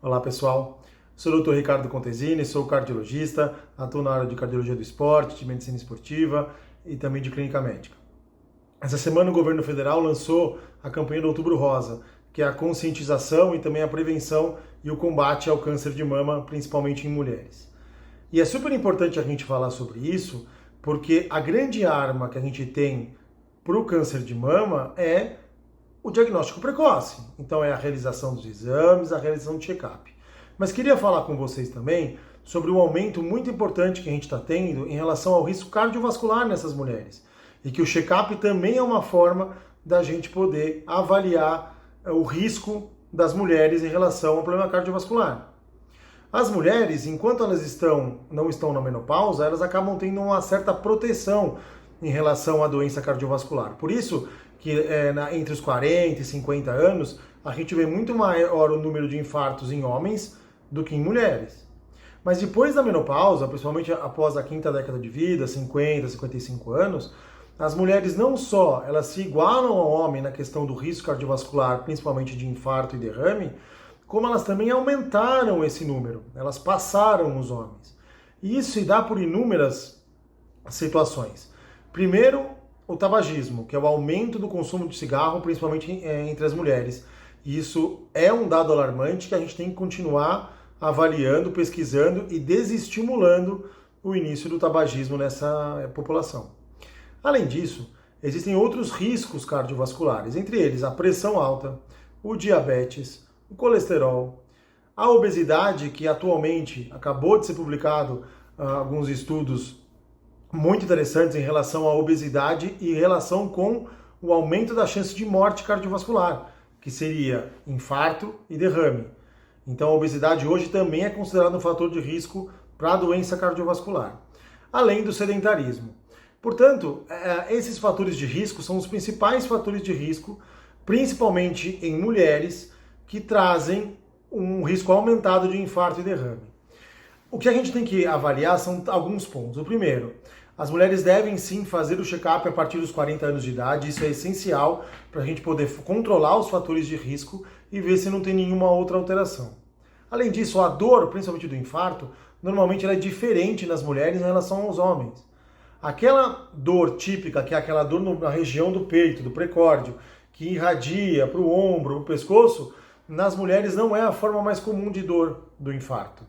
Olá pessoal, sou o Dr. Ricardo Contesini, sou cardiologista, atuo na área de cardiologia do esporte, de medicina esportiva e também de clínica médica. Essa semana o governo federal lançou a campanha do Outubro Rosa, que é a conscientização e também a prevenção e o combate ao câncer de mama, principalmente em mulheres. E é super importante a gente falar sobre isso, porque a grande arma que a gente tem para o câncer de mama é o diagnóstico precoce. Então é a realização dos exames, a realização do check-up. Mas queria falar com vocês também sobre um aumento muito importante que a gente está tendo em relação ao risco cardiovascular nessas mulheres. E que o check-up também é uma forma da gente poder avaliar o risco das mulheres em relação ao problema cardiovascular. As mulheres, enquanto elas não estão na menopausa, elas acabam tendo uma certa proteção em relação à doença cardiovascular. Por isso que entre os 40 e 50 anos, a gente vê muito maior o número de infartos em homens do que em mulheres. Mas depois da menopausa, principalmente após a quinta década de vida, 50, 55 anos, as mulheres não só elas se igualam ao homem na questão do risco cardiovascular, principalmente de infarto e derrame, como elas também aumentaram esse número, elas passaram os homens. E isso se dá por inúmeras situações. Primeiro, o tabagismo, que é o aumento do consumo de cigarro, principalmente entre as mulheres. E isso é um dado alarmante que a gente tem que continuar avaliando, pesquisando e desestimulando o início do tabagismo nessa população. Além disso, existem outros riscos cardiovasculares, entre eles a pressão alta, o diabetes, o colesterol, a obesidade, que atualmente acabou de ser publicado alguns estudos muito interessantes em relação à obesidade e em relação com o aumento da chance de morte cardiovascular, que seria infarto e derrame. Então a obesidade hoje também é considerada um fator de risco para a doença cardiovascular, além do sedentarismo. Portanto, esses fatores de risco são os principais fatores de risco, principalmente em mulheres, que trazem um risco aumentado de infarto e derrame. O que a gente tem que avaliar são alguns pontos. O primeiro, as mulheres devem sim fazer o check-up a partir dos 40 anos de idade, isso é essencial para a gente poder controlar os fatores de risco e ver se não tem nenhuma outra alteração. Além disso, a dor, principalmente do infarto, normalmente ela é diferente nas mulheres em relação aos homens. Aquela dor típica, que é aquela dor na região do peito, do precórdio, que irradia para o ombro, para o pescoço, nas mulheres não é a forma mais comum de dor do infarto.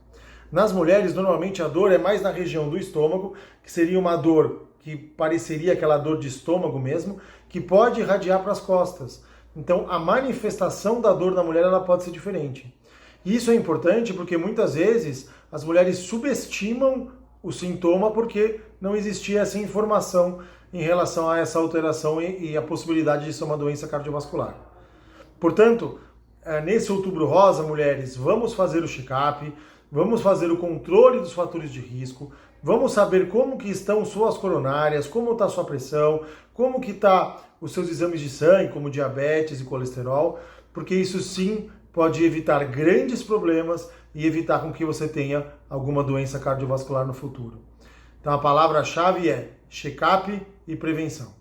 Nas mulheres, normalmente a dor é mais na região do estômago, que seria uma dor que pareceria aquela dor de estômago mesmo, que pode irradiar para as costas. Então, a manifestação da dor na mulher ela pode ser diferente. E isso é importante porque muitas vezes as mulheres subestimam o sintoma porque não existia essa informação em relação a essa alteração e a possibilidade de ser uma doença cardiovascular. Portanto, nesse Outubro Rosa, mulheres, vamos fazer o check-up, vamos fazer o controle dos fatores de risco, vamos saber como que estão suas coronárias, como está sua pressão, como que está os seus exames de sangue, como diabetes e colesterol, porque isso sim pode evitar grandes problemas e evitar com que você tenha alguma doença cardiovascular no futuro. Então a palavra-chave é check-up e prevenção.